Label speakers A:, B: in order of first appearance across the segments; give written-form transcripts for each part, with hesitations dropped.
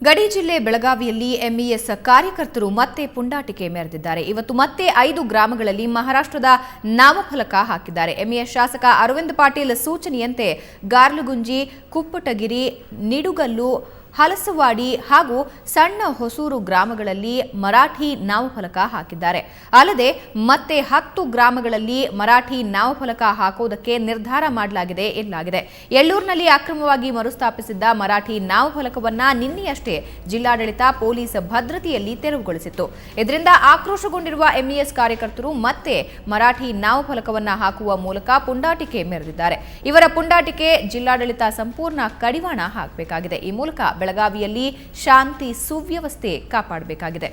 A: ಗಡಿ ಜಿಲ್ಲೆ ಬೆಳಗಾವಿಯಲ್ಲಿ ಎಂಇಎಸ್ ಕಾರ್ಯಕರ್ತರು ಮತ್ತೆ ಪುಂಡಾಟಿಕೆ ಮೆರೆದಿದ್ದಾರೆ. ಇವತ್ತು ಮತ್ತೆ 5 ಗ್ರಾಮಗಳಲ್ಲಿ ಮಹಾರಾಷ್ಟ್ರದ ನಾಮಫಲಕ ಹಾಕಿದ್ದಾರೆ. ಎಂಇಎಸ್ ಶಾಸಕ ಅರವಿಂದ್ ಪಾಟೀಲ್ ಸೂಚನೆಯಂತೆ ಗಾರ್ಲಗುಂಜಿ, ಕುಪ್ಪಟಗಿರಿ, ನಿಡುಗಲ್ಲು, ಹಲಸವಾಡಿ ಹಾಗೂ ಸಣ್ಣ ಹೊಸೂರು ಗ್ರಾಮಗಳಲ್ಲಿ ಮರಾಠಿ ನಾಮಫಲಕ ಹಾಕಿದ್ದಾರೆ. ಅಲ್ಲದೆ ಮತ್ತೆ 10 ಗ್ರಾಮಗಳಲ್ಲಿ ಮರಾಠಿ ನಾಮಫಲಕ ಹಾಕುವುದಕ್ಕೆ ನಿರ್ಧಾರ ಮಾಡಲಾಗಿದೆ ಎನ್ನಲಾಗಿದೆ. ಎಳ್ಳೂರಿನಲ್ಲಿ ಅಕ್ರಮವಾಗಿ ಮರುಸ್ಥಾಪಿಸಿದ್ದ ಮರಾಠಿ ನಾಮಫಲಕವನ್ನ ನಿನ್ನೆಯಷ್ಟೇ ಜಿಲ್ಲಾಡಳಿತ ಪೊಲೀಸ್ ಭದ್ರತೆಯಲ್ಲಿ ತೆರವುಗೊಳಿಸಿತ್ತು. ಇದರಿಂದ ಆಕ್ರೋಶಗೊಂಡಿರುವ ಎಂಇಎಸ್ ಕಾರ್ಯಕರ್ತರು ಮತ್ತೆ ಮರಾಠಿ ನಾಮಫಲಕವನ್ನ ಹಾಕುವ ಮೂಲಕ ಪುಂಡಾಟಿಕೆ ಮೆರೆದಿದ್ದಾರೆ. ಇವರ ಪುಂಡಾಟಿಕೆ ಜಿಲ್ಲಾಡಳಿತ ಸಂಪೂರ್ಣ ಕಡಿವಾಣ ಹಾಕಬೇಕಾಗಿದೆ. ಈ ಮೂಲಕ ಬೆಳಗಾವಿಯಲ್ಲಿ ಶಾಂತಿ ಸುವ್ಯವಸ್ಥೆ ಕಾಪಾಡಬೇಕಾಗಿದೆ.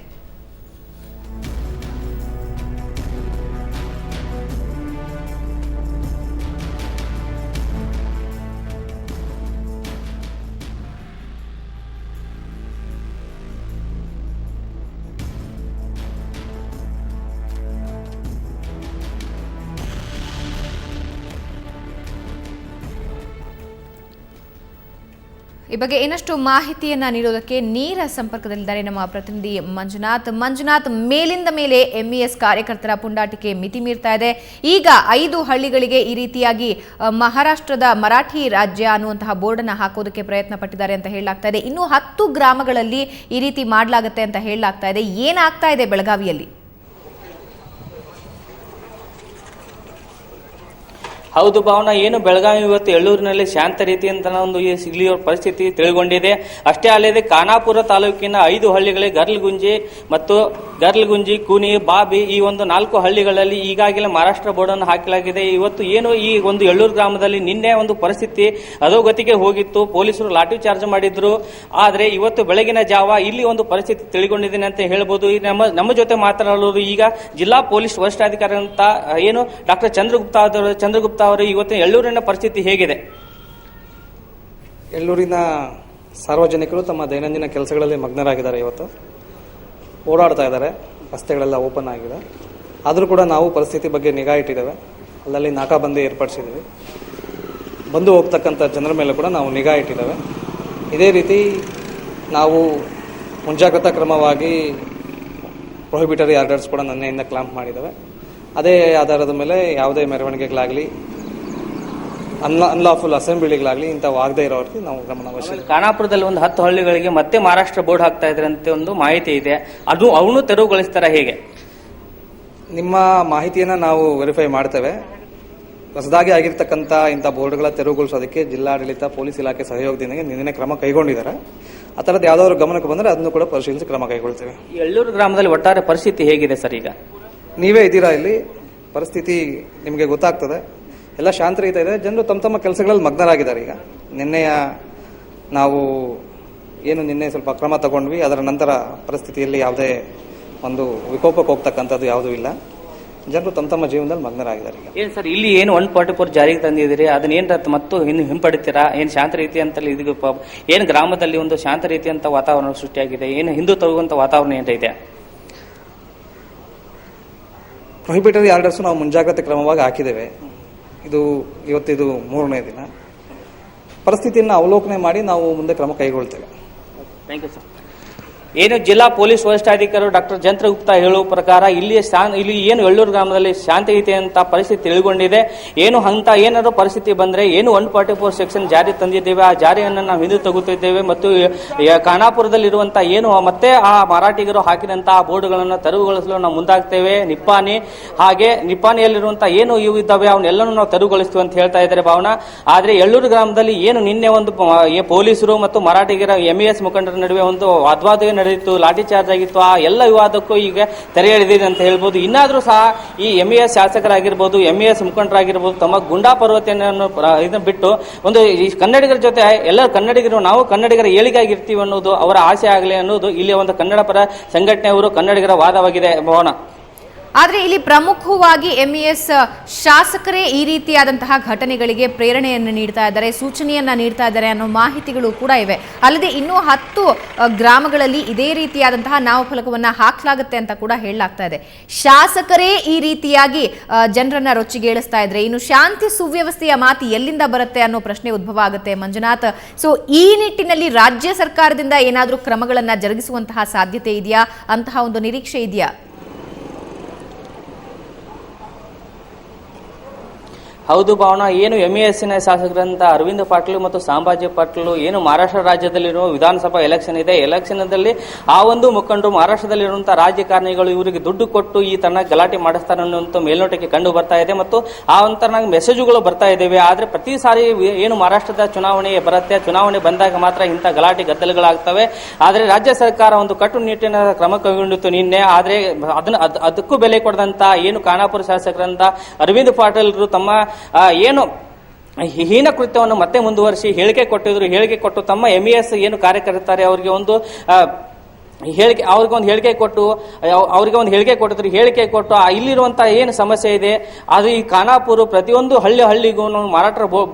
A: ಈ ಬಗ್ಗೆ ಇನ್ನಷ್ಟು ಮಾಹಿತಿಯನ್ನ ನೀಡೋದಕ್ಕೆ ನೇರ ಸಂಪರ್ಕದಲ್ಲಿದ್ದಾರೆ ನಮ್ಮ ಪ್ರತಿನಿಧಿ ಮಂಜುನಾಥ್. ಮೇಲಿಂದ ಮೇಲೆ ಎಂಇಎಸ್ ಕಾರ್ಯಕರ್ತರ ಪುಂಡಾಟಿಕೆ ಮಿತಿ ಮೀರ್ತಾ ಇದೆ. ಈಗ 5 ಹಳ್ಳಿಗಳಿಗೆ ಈ ರೀತಿಯಾಗಿ ಮಹಾರಾಷ್ಟ್ರದ ಮರಾಠಿ ರಾಜ್ಯ ಅನ್ನುವಂತಹ ಬೋರ್ಡ್ ಅನ್ನು ಹಾಕೋದಕ್ಕೆ ಪ್ರಯತ್ನ ಪಟ್ಟಿದ್ದಾರೆ ಅಂತ ಹೇಳಲಾಗ್ತಾ ಇದೆ. ಇನ್ನು 10 ಗ್ರಾಮಗಳಲ್ಲಿ ಈ ರೀತಿ ಮಾಡಲಾಗುತ್ತೆ ಅಂತ ಹೇಳಲಾಗ್ತಾ ಇದೆ. ಏನಾಗ್ತಾ ಇದೆ ಬೆಳಗಾವಿಯಲ್ಲಿ?
B: ಹೌದು ಭಾವನಾ, ಏನು ಬೆಳಗಾವಿ ಇವತ್ತು ಎಳ್ಳೂರಿನಲ್ಲಿ ಶಾಂತ ರೀತಿಯಂತ ಒಂದು ಇಲ್ಲಿಯ ಪರಿಸ್ಥಿತಿ ತಿಳಿಗೊಂಡಿದೆ. ಅಷ್ಟೇ ಅಲ್ಲದೆ ಖಾನಾಪುರ ತಾಲೂಕಿನ 5 ಹಳ್ಳಿಗಳಿಗೆ ಗರ್ಲಗುಂಜಿ, ಕೂನಿ, ಬಾಬಿ ಈ ಒಂದು 4 ಹಳ್ಳಿಗಳಲ್ಲಿ ಈಗಾಗಲೇ ಮಹಾರಾಷ್ಟ್ರ ಬೋರ್ಡ್ ಅನ್ನು ಹಾಕಲಾಗಿದೆ. ಇವತ್ತು ಏನು ಈ ಒಂದು ಎಳ್ಳೂರು ಗ್ರಾಮದಲ್ಲಿ ನಿನ್ನೆ ಒಂದು ಪರಿಸ್ಥಿತಿ ಅಧೋಗತಿಗೆ ಹೋಗಿತ್ತು. ಪೊಲೀಸರು ಲಾಠಿ ಚಾರ್ಜ್ ಮಾಡಿದ್ರು. ಆದರೆ ಇವತ್ತು ಬೆಳಗಿನ ಜಾವ ಇಲ್ಲಿ ಒಂದು ಪರಿಸ್ಥಿತಿ ತಿಳಿಗೊಂಡಿದೆ ಅಂತ ಹೇಳ್ಬೋದು. ನಮ್ಮ ಜೊತೆ ಮಾತನಾಡಲು ಈಗ ಜಿಲ್ಲಾ ಪೊಲೀಸ್ ವರಿಷ್ಠಾಧಿಕಾರಿ ಅಂತ ಏನು ಡಾಕ್ಟರ್ ಚಂದ್ರಗುಪ್ತಾ ಅವರು ಇವತ್ತು ಎಳ್ಳೂರಿನ ಪರಿಸ್ಥಿತಿ ಹೇಗಿದೆ?
C: ಎಳ್ಳೂರಿನ ಸಾರ್ವಜನಿಕರು ತಮ್ಮ ದೈನಂದಿನ ಕೆಲಸಗಳಲ್ಲಿ ಮಗ್ನರಾಗಿದ್ದಾರೆ. ಇವತ್ತು ಓಡಾಡ್ತಾ ಇದ್ದಾರೆ, ರಸ್ತೆಗಳೆಲ್ಲ ಓಪನ್ ಆಗಿದೆ. ಆದರೂ ಕೂಡ ನಾವು ಪರಿಸ್ಥಿತಿ ಬಗ್ಗೆ ನಿಗಾ ಇಟ್ಟಿದ್ದೇವೆ. ಅಲ್ಲಲ್ಲಿ ನಾಕಾಬಂದಿ ಏರ್ಪಡಿಸಿದ್ದೀವಿ. ಬಂದು ಹೋಗ್ತಕ್ಕಂಥ ಜನರ ಮೇಲೆ ಕೂಡ ನಾವು ನಿಗಾ ಇಟ್ಟಿದ್ದೇವೆ. ಇದೇ ರೀತಿ ನಾವು ಮುಂಜಾಗ್ರತಾ ಕ್ರಮವಾಗಿ ಪ್ರೊಹಿಬಿಟರಿ ಆರ್ಡರ್ಸ್ ಕೂಡ ನಿನ್ನೆಯಿಂದ ಕ್ಲಾಂಪ್ ಮಾಡಿದ್ದೇವೆ. ಅದೇ ಆಧಾರದ ಮೇಲೆ ಯಾವುದೇ ಮೆರವಣಿಗೆಗಳಾಗಲಿ ಅನ್ಲಾಫುಲ್ ಅಸೆಂಬ್ಲಿಗಳಾಗಲಿ ಇಂಥವಾಗದೇ ಇರೋರಿಗೆ ನಾವು ಗಮನ ವಹಿಸಿದ್ದೇವೆ.
B: ಖಾನಾಪುರದಲ್ಲಿ ಒಂದು 10 ಹಳ್ಳಿಗಳಿಗೆ ಮತ್ತೆ ಮಹಾರಾಷ್ಟ್ರ ಬೋರ್ಡ್ ಹಾಕ್ತಾ ಇದ್ದಾರೆ ಅಂತ ಒಂದು ಮಾಹಿತಿ ಇದೆ. ಅವನು ತೆರವುಗೊಳಿಸ್ತಾರೆ ಹೇಗೆ?
C: ನಿಮ್ಮ ಮಾಹಿತಿಯನ್ನು ನಾವು ವೆರಿಫೈ ಮಾಡ್ತೇವೆ. ಹೊಸದಾಗಿ ಆಗಿರ್ತಕ್ಕಂಥ ಇಂಥ ಬೋರ್ಡ್ಗಳ ತೆರವುಗೊಳಿಸೋದಕ್ಕೆ ಜಿಲ್ಲಾಡಳಿತ ಪೊಲೀಸ್ ಇಲಾಖೆ ಸಹಯೋಗದಿಂದ ನಿನ್ನೆ ಕ್ರಮ ಕೈಗೊಂಡಿದ್ದಾರೆ. ಆ ಥರದ್ದು ಯಾವುದಾದ್ರು ಗಮನಕ್ಕೆ ಬಂದರೆ ಅದನ್ನು ಕೂಡ ಪರಿಶೀಲಿಸಿ ಕ್ರಮ ಕೈಗೊಳ್ತೇವೆ.
B: ಎಳ್ಳೂರು ಗ್ರಾಮದಲ್ಲಿ ಒಟ್ಟಾರೆ ಪರಿಸ್ಥಿತಿ ಹೇಗಿದೆ ಸರ್? ಈಗ
C: ನೀವೇ ಇದ್ದೀರಾ, ಇಲ್ಲಿ ಪರಿಸ್ಥಿತಿ ನಿಮಗೆ ಗೊತ್ತಾಗ್ತದೆ. ಎಲ್ಲ ಶಾಂತ ರೀತಿ ಇದೆ. ಜನರು ತಮ್ಮ ಕೆಲಸಗಳಲ್ಲಿ ಮಗ್ನರಾಗಿದ್ದಾರೆ. ಈಗ ನಿನ್ನೆ ಸ್ವಲ್ಪ ಕ್ರಮ ತಗೊಂಡ್ವಿ. ಅದರ ನಂತರ ಪರಿಸ್ಥಿತಿಯಲ್ಲಿ ಯಾವುದೇ ಒಂದು ವಿಕೋಪಕ್ಕೆ ಹೋಗ್ತಕ್ಕಂಥದ್ದು ಯಾವುದೂ ಇಲ್ಲ. ಜನರು ತಮ್ಮ ಜೀವನದಲ್ಲಿ ಮಗ್ನರಾಗಿದ್ದಾರೆ.
B: ಏನು ಸರ್, ಇಲ್ಲಿ ಏನು 144 ಜಾರಿಗೆ ತಂದಿದ್ದೀರಿ, ಅದನ್ನೇನು ಮತ್ತು ಹಿಂಪಡಿತೀರಾ? ಏನು ಶಾಂತ ರೀತಿ ಅಂತಲ್ಲಿ ಏನು ಗ್ರಾಮದಲ್ಲಿ ಒಂದು ಶಾಂತ ರೀತಿಯಂತ ವಾತಾವರಣ ಸೃಷ್ಟಿಯಾಗಿದೆ? ಏನು ಹಿಂದೂ ತಗುವಂತ ವಾತಾವರಣ ಏನಿದೆ?
C: ಪ್ರೊಹಿಬಿಟರಿ ಆರ್ಡರ್ಸ್ ನಾವು ಮುಂಜಾಗ್ರತೆ ಕ್ರಮವಾಗಿ ಹಾಕಿದ್ದೇವೆ. ಇವತ್ತಿದು 3ನೇ ದಿನ. ಪರಿಸ್ಥಿತಿಯನ್ನು ಅವಲೋಕನೆ ಮಾಡಿ ನಾವು ಮುಂದೆ ಕ್ರಮ ಕೈಗೊಳ್ತೇವೆ.
B: Thank you sir. ಏನು ಜಿಲ್ಲಾ ಪೊಲೀಸ್ ವರಿಷ್ಠಾಧಿಕಾರಿ ಡಾಕ್ಟರ್ ಚಂದ್ರಗುಪ್ತಾ ಹೇಳುವ ಪ್ರಕಾರ ಇಲ್ಲಿ ಏನು ಎಳ್ಳೂರು ಗ್ರಾಮದಲ್ಲಿ ಶಾಂತಿ ಇದೆ ಅಂತ ಪರಿಸ್ಥಿತಿ ತಿಳಿಗೊಂಡಿದೆ. ಏನಾದರೂ ಪರಿಸ್ಥಿತಿ ಬಂದ್ರೆ ಏನು 144 ಸೆಕ್ಷನ್ ಜಾರಿ ತಂದಿದ್ದೇವೆ, ಆ ಜಾರಿಯನ್ನು ನಾವು ಹಿಂದೆ ತಗುತ್ತಿದ್ದೇವೆ ಮತ್ತು ಖಾನಾಪುರದಲ್ಲಿರುವಂತಹ ಏನು ಮತ್ತೆ ಆ ಮರಾಠಿಗರು ಹಾಕಿದಂತಹ ಬೋರ್ಡ್ಗಳನ್ನು ತೆರವುಗೊಳಿಸಲು ನಾವು ಮುಂದಾಗ್ತೇವೆ. ನಿಪ್ಪಾಣಿಯಲ್ಲಿರುವಂತಹ ಏನು ಇವು ಇದ್ದಾವೆ ಅವನ್ನೆಲ್ಲನೂ ನಾವು ತೆರವುಗೊಳಿಸ್ತೀವಿ ಅಂತ ಹೇಳ್ತಾ ಇದ್ದಾರೆ ಭಾವನಾ. ಆದ್ರೆ ಎಳ್ಳೂರು ಗ್ರಾಮದಲ್ಲಿ ಏನು ನಿನ್ನೆ ಒಂದು ಪೊಲೀಸರು ಮತ್ತು ಮರಾಠಿಗರ ಎಂಇಎಸ್ ಮುಖಂಡರ ನಡುವೆ ಒಂದು ವಾದ್ವಾದ ನಡೆದಿತ್ತು, ಲಾಠಿ ಚಾರ್ಜ್ ಆಗಿತ್ತು. ಆ ಎಲ್ಲ ವಿವಾದಕ್ಕೂ ಈಗ ತೆರೆ ಎಳೆದಿದೆ ಅಂತ ಹೇಳ್ಬೋದು. ಇನ್ನಾದ್ರೂ ಸಹ ಈ ಎಂಇಎಸ್ ಶಾಸಕರಾಗಿರ್ಬೋದು, ಎಂಇಎಸ್ ಮುಖಂಡರಾಗಿರ್ಬೋದು ತಮ್ಮ ಗುಂಡಾ ಪರ್ವತನೆಯನ್ನು ಇದನ್ನು ಬಿಟ್ಟು ಒಂದು ಕನ್ನಡಿಗರ ಜೊತೆ ನಾವು ಕನ್ನಡಿಗರ ಏಳಿಗೆಯಾಗಿರ್ತೀವಿ ಅನ್ನೋದು ಅವರ ಆಸೆ ಆಗಲಿ ಅನ್ನೋದು ಇಲ್ಲಿ ಒಂದು ಕನ್ನಡ ಪರ ಸಂಘಟನೆಯವರು ಕನ್ನಡಿಗರ ವಾದವಾಗಿದೆ. ಭವನ
A: ಆದರೆ ಇಲ್ಲಿ ಪ್ರಮುಖವಾಗಿ ಎಂಇಎಸ್ ಶಾಸಕರೇ ಈ ರೀತಿಯಾದಂತಹ ಘಟನೆಗಳಿಗೆ ಪ್ರೇರಣೆಯನ್ನು ನೀಡ್ತಾ ಇದ್ದಾರೆ, ಸೂಚನೆಯನ್ನ ನೀಡ್ತಾ ಇದ್ದಾರೆ ಅನ್ನೋ ಮಾಹಿತಿಗಳು ಕೂಡ ಇವೆ. ಅಲ್ಲದೆ ಇನ್ನೂ 10 ಗ್ರಾಮಗಳಲ್ಲಿ ಇದೇ ರೀತಿಯಾದಂತಹ ನಾಮಫಲಕವನ್ನ ಹಾಕಲಾಗುತ್ತೆ ಅಂತ ಕೂಡ ಹೇಳಲಾಗ್ತಾ ಇದೆ. ಶಾಸಕರೇ ಈ ರೀತಿಯಾಗಿ ಜನರನ್ನ ರೊಚ್ಚಿಗೇಳಿಸ್ತಾ ಇದ್ರೆ ಇನ್ನು ಶಾಂತಿ ಸುವ್ಯವಸ್ಥೆಯ ಮಾತು ಎಲ್ಲಿಂದ ಬರುತ್ತೆ ಅನ್ನೋ ಪ್ರಶ್ನೆ ಉದ್ಭವ ಆಗುತ್ತೆ ಮಂಜುನಾಥ್. ಸೊ ಈ ನಿಟ್ಟಿನಲ್ಲಿ ರಾಜ್ಯ ಸರ್ಕಾರದಿಂದ ಏನಾದರೂ ಕ್ರಮಗಳನ್ನ ಜರುಗಿಸುವಂತಹ ಸಾಧ್ಯತೆ ಇದೆಯಾ, ಅಂತಹ ಒಂದು ನಿರೀಕ್ಷೆ ಇದೆಯಾ?
B: ಹೌದು ಭಾವನಾ, ಏನು ಎಂಇಎಸ್ಸಿನ ಶಾಸಕರಂತ ಅರವಿಂದ್ ಪಾಟೀಲ್ ಮತ್ತು ಸಂಭಾಜಿ ಪಾಟೀಲ್ ಏನು ಮಹಾರಾಷ್ಟ್ರ ರಾಜ್ಯದಲ್ಲಿರುವ ವಿಧಾನಸಭಾ ಎಲೆಕ್ಷನ್ ಇದೆ, ಎಲೆಕ್ಷನ್ದಲ್ಲಿ ಆ ಒಂದು ಮುಖಂಡರು ಮಹಾರಾಷ್ಟ್ರದಲ್ಲಿರುವಂತಹ ರಾಜಕಾರಣಿಗಳು ಇವರಿಗೆ ದುಡ್ಡು ಕೊಟ್ಟು ಈ ತರ ಗಲಾಟೆ ಮಾಡಿಸ್ತಾರೆ ಅನ್ನುವಂಥ ಮೇಲ್ನೋಟಕ್ಕೆ ಕಂಡು ಬರ್ತಾ ಇದೆ ಮತ್ತು ಆ ಒಂಥರ ಮೆಸೇಜ್ಗಳು ಬರ್ತಾ ಇದ್ದೇವೆ. ಆದ್ರೆ ಪ್ರತಿ ಸಾರಿ ಏನು ಮಹಾರಾಷ್ಟ್ರದ ಚುನಾವಣೆ ಬರುತ್ತೆ, ಚುನಾವಣೆ ಬಂದಾಗ ಮಾತ್ರ ಇಂಥ ಗಲಾಟೆ ಗದ್ದಲಗಳಾಗ್ತವೆ. ಆದ್ರೆ ರಾಜ್ಯ ಸರ್ಕಾರ ಒಂದು ಕಟ್ಟುನಿಟ್ಟಿನ ಕ್ರಮ ಕೈಗೊಂಡಿತ್ತು ನಿನ್ನೆ. ಆದ್ರೆ ಅದಕ್ಕೂ ಬೆಲೆ ಕೊಡದಂತ ಏನು ಖಾನಾಪುರ ಶಾಸಕರಂತ ಅರವಿಂದ್ ಪಾಟೀಲ್ರು ತಮ್ಮ ಏನು ಹೀನ ಕೃತ್ಯವನ್ನು ಮತ್ತೆ ಮುಂದುವರಿಸಿ ಹೇಳಿಕೆ ಕೊಟ್ಟು ತಮ್ಮ ಎಂಇಎಸ್ ಏನು ಕಾರ್ಯಕರ್ತಾರೆ ಅವರಿಗೆ ಒಂದು ಹೇಳಿಕೆ ಕೊಟ್ಟು ಇಲ್ಲಿರುವಂತಹ ಏನು ಸಮಸ್ಯೆ ಇದೆ ಅದು ಈ ಖಾನಾಪುರ ಪ್ರತಿಯೊಂದು ಹಳ್ಳಿಗೂ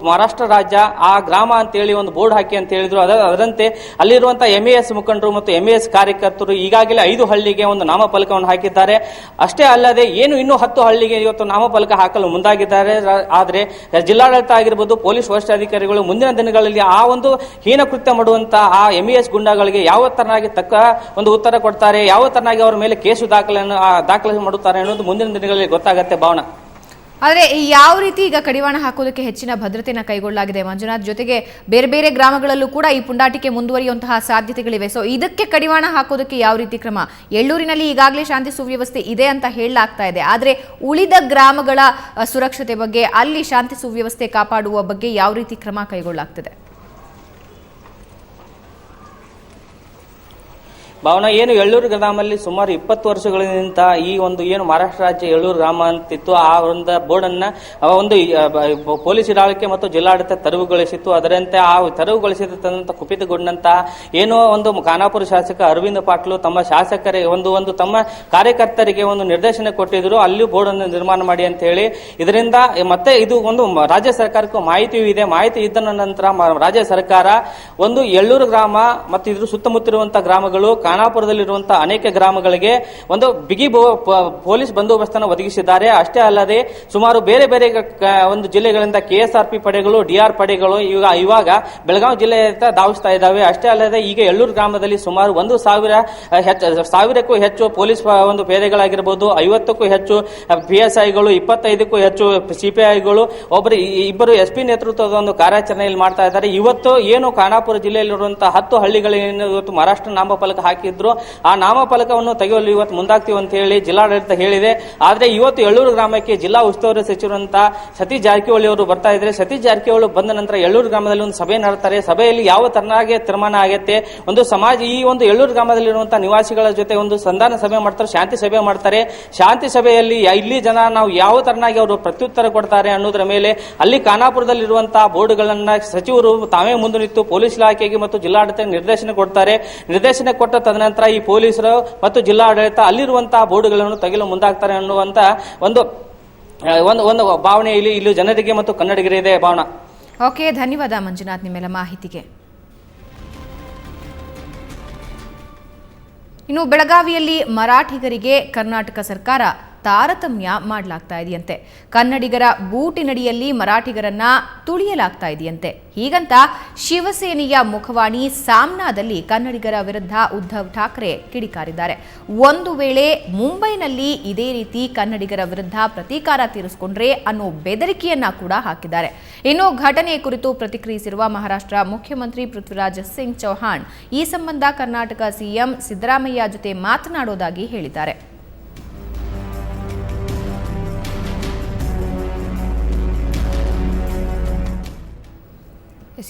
B: ಮಹಾರಾಷ್ಟ್ರ ರಾಜ್ಯ ಆ ಗ್ರಾಮ ಅಂತೇಳಿ ಒಂದು ಬೋರ್ಡ್ ಹಾಕಿ ಅಂತ ಹೇಳಿದ್ರು. ಅದರಂತೆ ಅಲ್ಲಿರುವಂತಹ ಎಂಇಎಸ್ ಮುಖಂಡರು ಮತ್ತು ಎಂಇಎಸ್ ಕಾರ್ಯಕರ್ತರು ಈಗಾಗಲೇ 5 ಹಳ್ಳಿಗೆ ಒಂದು ನಾಮಫಲಕವನ್ನು ಹಾಕಿದ್ದಾರೆ. ಅಷ್ಟೇ ಅಲ್ಲದೆ ಏನು ಇನ್ನೂ 10 ಹಳ್ಳಿಗೆ ಇವತ್ತು ನಾಮಫಲಕ ಹಾಕಲು ಮುಂದಾಗಿದ್ದಾರೆ. ಆದ್ರೆ ಜಿಲ್ಲಾಡಳಿತ ಆಗಿರ್ಬೋದು, ಪೊಲೀಸ್ ವರಿಷ್ಠಾಧಿಕಾರಿಗಳು ಮುಂದಿನ ದಿನಗಳಲ್ಲಿ ಆ ಒಂದು ಹೀನ ಕೃತ್ಯ ಮಾಡುವಂತಹ ಆ ಎಂಇಎಸ್ ಗುಂಡಾಗಳಿಗೆ ಯಾವ ತರನಾಗಿ ತಕ್ಕ ಒಂದು ಉತ್ತರ ಕೊಡ್ತಾರೆ, ಯಾವ ತರನಾಗಿ ಅವರ ಮೇಲೆ ಕೇಸು ದಾಖಲೆ ಮಾಡುತ್ತಾರೆ ಅನ್ನೋದು ಮುಂದಿನ ದಿನಗಳಲ್ಲಿ ಗೊತ್ತಾಗತ್ತೆ ಭಾವನಾ.
A: ಆದರೆ ಯಾವ ರೀತಿ ಈಗ ಕಡಿವಾಣ ಹಾಕೋದಕ್ಕೆ ಹೆಚ್ಚಿನ ಭದ್ರತೆಯನ್ನು ಕೈಗೊಳ್ಳಲಾಗಿದೆ ಮಂಜುನಾಥ್? ಜೊತೆಗೆ ಬೇರೆ ಬೇರೆ ಗ್ರಾಮಗಳಲ್ಲೂ ಕೂಡ ಈ ಪುಂಡಾಟಿಕೆ ಮುಂದುವರಿಯುವಂತಹ ಸಾಧ್ಯತೆಗಳಿವೆ. ಸೊ ಇದಕ್ಕೆ ಕಡಿವಾಣ ಹಾಕೋದಕ್ಕೆ ಯಾವ ರೀತಿ ಕ್ರಮ? ಎಳ್ಳೂರಿನಲ್ಲಿ ಈಗಾಗಲೇ ಶಾಂತಿ ಸುವ್ಯವಸ್ಥೆ ಇದೆ ಅಂತ ಹೇಳಲಾಗ್ತಾ ಇದೆ. ಆದರೆ ಉಳಿದ ಗ್ರಾಮಗಳ ಸುರಕ್ಷತೆ ಬಗ್ಗೆ, ಅಲ್ಲಿ ಶಾಂತಿ ಸುವ್ಯವಸ್ಥೆ ಕಾಪಾಡುವ ಬಗ್ಗೆ ಯಾವ ರೀತಿ ಕ್ರಮ ಕೈಗೊಳ್ಳಲಾಗ್ತದೆ?
B: ಭಾವನಾ, ಏನು ಎಳ್ಳೂರು ಗ್ರಾಮದಲ್ಲಿ ಸುಮಾರು 20 ವರ್ಷಗಳಿಂದ ಈ ಒಂದು ಏನು ಮಹಾರಾಷ್ಟ್ರ ರಾಜ್ಯ ಎಳ್ಳೂರು ಗ್ರಾಮ ಅಂತಿತ್ತು, ಆ ಒಂದು ಬೋರ್ಡ್ ಅನ್ನ ಒಂದು ಪೊಲೀಸ್ ಇಲಾಖೆ ಮತ್ತು ಜಿಲ್ಲಾಡಳಿತ ತೆರವುಗೊಳಿಸಿತ್ತು. ಅದರಂತೆ ಆ ತೆರವುಗೊಳಿಸಿದಂತ ಕುಪಿತಗೊಂಡಂತ ಏನೋ ಒಂದು ಖಾನಾಪುರ ಶಾಸಕ ಅರವಿಂದ್ ಪಾಟೀಲ್ ತಮ್ಮ ಶಾಸಕರಿಗೆ ಒಂದು ತಮ್ಮ ಕಾರ್ಯಕರ್ತರಿಗೆ ಒಂದು ನಿರ್ದೇಶನ ಕೊಟ್ಟಿದ್ರು, ಅಲ್ಲಿ ಬೋರ್ಡ್ ಅನ್ನು ನಿರ್ಮಾಣ ಮಾಡಿ ಅಂತ ಹೇಳಿ. ಇದರಿಂದ ಮತ್ತೆ ಇದು ಒಂದು ರಾಜ್ಯ ಸರ್ಕಾರಕ್ಕೂ ಮಾಹಿತಿಯೂ ಇದೆ. ಮಾಹಿತಿ ಇದ್ದ ನಂತರ ರಾಜ್ಯ ಸರ್ಕಾರ ಒಂದು ಎಳ್ಳೂರು ಗ್ರಾಮ ಮತ್ತು ಇದ್ರ ಸುತ್ತಮುತ್ತಿರುವಂತಹ ಗ್ರಾಮಗಳು, ಖಾನಾಪುರದಲ್ಲಿರುವಂತಹ ಅನೇಕ ಗ್ರಾಮಗಳಿಗೆ ಒಂದು ಬಿಗಿ ಪೊಲೀಸ್ ಬಂದೋಬಸ್ತನ್ನು ಒದಗಿಸಿದ್ದಾರೆ. ಅಷ್ಟೇ ಅಲ್ಲದೆ ಸುಮಾರು ಬೇರೆ ಬೇರೆ ಒಂದು ಜಿಲ್ಲೆಗಳಿಂದ ಕೆಎಸ್ಆರ್ಪಿ ಪಡೆಗಳು, ಡಿಆರ್ ಪಡೆಗಳು ಇವಾಗ ಬೆಳಗಾವಿ ಜಿಲ್ಲೆಯಿಂದ ಧಾವಿಸ್ತಾ ಇದ್ದಾವೆ. ಅಷ್ಟೇ ಅಲ್ಲದೆ ಈಗ ಎಳ್ಳೂರು ಗ್ರಾಮದಲ್ಲಿ ಸುಮಾರು 1,000ಕ್ಕೂ ಹೆಚ್ಚು ಪೊಲೀಸ್ ಒಂದು ಪೇದೆಗಳಾಗಿರಬಹುದು, 50ಕ್ಕೂ ಹೆಚ್ಚು ಪಿಎಸ್ಐಗಳು, 25ಕ್ಕೂ ಹೆಚ್ಚು ಸಿಪಿಐಗಳು, ಇಬ್ಬರು ಎಸ್ಪಿ ನೇತೃತ್ವದ ಒಂದು ಕಾರ್ಯಾಚರಣೆಯಲ್ಲಿ ಮಾಡ್ತಾ ಇದ್ದಾರೆ. ಇವತ್ತು ಏನು ಖಾನಾಪುರ ಜಿಲ್ಲೆಯಲ್ಲಿರುವಂತಹ 10 ಹಳ್ಳಿಗಳೇನು ಇವತ್ತು ಮಹಾರಾಷ್ಟ್ರ ನಾಮಫಲಕ ಹಾಕಿದ್ರು, ಆ ನಾಮಫಲಕವನ್ನು ತೆಗೆಯಲು ಇವತ್ತು ಮುಂದಾಗ್ತೀವಿ ಅಂತ ಹೇಳಿ ಜಿಲ್ಲಾಡಳಿತ ಹೇಳಿದೆ. ಆದ್ರೆ ಇವತ್ತು ಎಳ್ಳೂರು ಗ್ರಾಮಕ್ಕೆ ಜಿಲ್ಲಾ ಉಸ್ತುವಾರಿ ಸಚಿವರಂತ ಸತೀಶ್ ಜಾರಕಿಹೊಳಿ ಅವರು ಬರ್ತಾ ಇದ್ದಾರೆ. ಸತೀಶ್ ಜಾರಕಿಹೊಳಿ ಬಂದ ನಂತರ ಎಳ್ಳೂರು ಗ್ರಾಮದಲ್ಲಿ ಒಂದು ಸಭೆ ನಡೆಸ್ತಾರೆ. ಸಭೆಯಲ್ಲಿ ಯಾವ ತರನಾಗಿ ತೀರ್ಮಾನ ಆಗುತ್ತೆ, ಒಂದು ಸಮಾಜ ಈ ಒಂದು ಎಳ್ಳೂರು ಗ್ರಾಮದಲ್ಲಿರುವಂತಹ ನಿವಾಸಿಗಳ ಜೊತೆ ಒಂದು ಸಂಧಾನ ಸಭೆ ಮಾಡ್ತಾರೆ, ಶಾಂತಿ ಸಭೆ ಮಾಡ್ತಾರೆ. ಶಾಂತಿ ಸಭೆಯಲ್ಲಿ ಇಲ್ಲಿ ಜನ ನಾವು ಯಾವ ತರನಾಗಿ ಅವರು ಪ್ರತ್ಯುತ್ತರ ಕೊಡ್ತಾರೆ ಅನ್ನೋದರ ಮೇಲೆ ಅಲ್ಲಿ ಖಾನಾಪುರದಲ್ಲಿರುವಂತಹ ಬೋರ್ಡ್ಗಳನ್ನ ಸಚಿವರು ತಾವೇ ಮುಂದೆ ನಿಂತು ಪೊಲೀಸ್ ಇಲಾಖೆಗೆ ಮತ್ತು ಜಿಲ್ಲಾಡಳಿತ ನಿರ್ದೇಶನ ಕೊಡ್ತಾರೆ. ನಿರ್ದೇಶನ ಕೊಟ್ಟ ತದನಂತರ ಈ ಪೊಲೀಸರು ಮತ್ತು ಜಿಲ್ಲಾಡಳಿತ ಅಲ್ಲಿರುವಂತಹ ಬೋರ್ಡ್ಗಳನ್ನು ತೆಗೆಯಲು ಮುಂದಾಗ್ತಾರೆ ಅನ್ನುವಂತ ಒಂದು ಭಾವನೆ ಇಲ್ಲಿ ಜನರಿಗೆ ಮತ್ತು ಕನ್ನಡಿಗರಿಗೆ ಇದೆ ಭಾವನಾ.
A: ಓಕೆ, ಧನ್ಯವಾದ ಮಂಜುನಾಥ್ ನಿಮ್ಮೆಲ್ಲ ಮಾಹಿತಿಗೆ. ಇನ್ನು ಬೆಳಗಾವಿಯಲ್ಲಿ ಮರಾಠಿಗರಿಗೆ ಕರ್ನಾಟಕ ಸರ್ಕಾರ ತಾರತಮ್ಯ ಮಾಡಲಾಗ್ತಾ ಇದೆಯಂತೆ. ಕನ್ನಡಿಗರ ಬೂಟಿನಡಿಯಲ್ಲಿ ಮರಾಠಿಗರನ್ನ ತುಳಿಯಲಾಗ್ತಾ ಇದೆಯಂತೆ. ಹೀಗಂತ ಶಿವಸೇನೆಯ ಮುಖವಾಣಿ ಸಾಮ್ನಾದಲ್ಲಿ ಕನ್ನಡಿಗರ ವಿರುದ್ಧ ಉದ್ಧವ್ ಠಾಕ್ರೆ ಕಿಡಿಕಾರಿದ್ದಾರೆ. ಒಂದು ವೇಳೆ ಮುಂಬೈನಲ್ಲಿ ಇದೇ ರೀತಿ ಕನ್ನಡಿಗರ ವಿರುದ್ಧ ಪ್ರತೀಕಾರ ತೀರಿಸಿಕೊಂಡ್ರೆ ಅನ್ನೋ ಬೆದರಿಕೆಯನ್ನ ಕೂಡ ಹಾಕಿದ್ದಾರೆ. ಇನ್ನು ಘಟನೆ ಕುರಿತು ಪ್ರತಿಕ್ರಿಯಿಸಿರುವ ಮಹಾರಾಷ್ಟ್ರ ಮುಖ್ಯಮಂತ್ರಿ ಪೃಥ್ವಿರಾಜ್ ಸಿಂಗ್ ಚೌಹಾಣ್ ಈ ಸಂಬಂಧ ಕರ್ನಾಟಕ ಸಿಎಂ ಸಿದ್ದರಾಮಯ್ಯ ಜೊತೆ ಮಾತನಾಡುವುದಾಗಿ ಹೇಳಿದ್ದಾರೆ.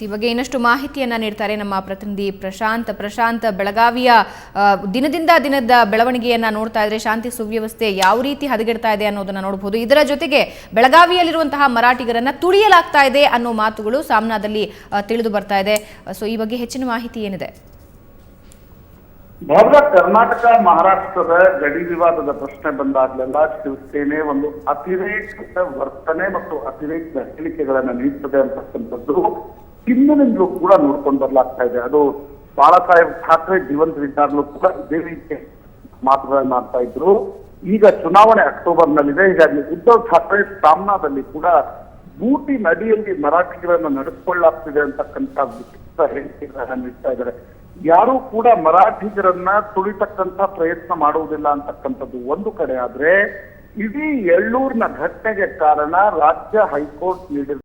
A: ಈ ಬಗ್ಗೆ ಇನ್ನಷ್ಟು ಮಾಹಿತಿಯನ್ನ ನೀಡ್ತಾರೆ ನಮ್ಮ ಪ್ರತಿನಿಧಿ ಪ್ರಶಾಂತ್. ಬೆಳಗಾವಿಯ ದಿನದ ಬೆಳವಣಿಗೆಯನ್ನ ನೋಡ್ತಾ ಇದ್ರೆ ಶಾಂತಿ ಸುವ್ಯವಸ್ಥೆ ಯಾವ ರೀತಿ ಹದಗೆಡ್ತಾ ಇದೆ ಅನ್ನೋದನ್ನ ನೋಡಬಹುದು. ಇದರ ಜೊತೆಗೆ ಬೆಳಗಾವಿಯಲ್ಲಿರುವಂತಹ ಮರಾಠಿಗರನ್ನ ತುಳಿಯಲಾಗ್ತಾ ಇದೆ ಅನ್ನೋ ಮಾತುಗಳು ಸಾಮ್ನಾದಲ್ಲಿ ತಿಳಿದು ಬರ್ತಾ ಇದೆ. ಸೊ ಈ ಬಗ್ಗೆ ಹೆಚ್ಚಿನ ಮಾಹಿತಿ ಏನಿದೆ?
D: ಭಾರತ ಕರ್ನಾಟಕ ಮಹಾರಾಷ್ಟ್ರದ ಗಡಿ ವಿವಾದದ ಪ್ರಶ್ನೆ ಬಂದಾಗ್ಲೆಲ್ಲ ಶಿವಸೇನೆ ಒಂದು ಅತಿರೇಕದ ವರ್ತನೆ ಮತ್ತು ಅತಿರೇಕದ ಹೇಳಿಕೆಗಳನ್ನ ನೀಡ್ತದೆ ಅಂತಕ್ಕಂಥದ್ದು ಹಿಂದಿನಿಂದಲೂ ಕೂಡ ನೋಡ್ಕೊಂಡು ಬರ್ಲಾಗ್ತಾ ಇದೆ. ಅದು ಬಾಳಾ ಸಾಹೇಬ್ ಠಾಕ್ರೆ ಜೀವಂತರಿದ್ದಾಗಲೂ ಕೂಡ ಇದೇ ರೀತಿ ಮಾತುಗಳನ್ನ ಮಾಡ್ತಾ ಇದ್ರು. ಈಗ ಚುನಾವಣೆ ಅಕ್ಟೋಬರ್ನಲ್ಲಿದೆ. ಹೀಗಾಗಿ ಉದ್ಧವ್ ಠಾಕ್ರೆ ಸಾಮ್ನಾದಲ್ಲಿ ಕೂಡ ಬೂಟಿ ನಡಿಯಲ್ಲಿ ಮರಾಠಿಗರನ್ನು ನಡೆಸಿಕೊಳ್ಳಾಗ್ತಿದೆ ಅಂತಕ್ಕಂಥ ವಿಚಿತ್ರ ಹೇಳಿಕೆಗಳನ್ನ ನೀಡ್ತಾ ಇದ್ದಾರೆ. ಯಾರು ಕೂಡ ಮರಾಠಿಗರನ್ನ ತುಳಿತಕ್ಕಂಥ ಪ್ರಯತ್ನ ಮಾಡುವುದಿಲ್ಲ ಅಂತಕ್ಕಂಥದ್ದು ಒಂದು ಕಡೆ ಆದ್ರೆ, ಇಡೀ ಎಳ್ಳೂರಿನ ಘಟನೆಗೆ ಕಾರಣ ರಾಜ್ಯ ಹೈಕೋರ್ಟ್ ನೀಡಿದ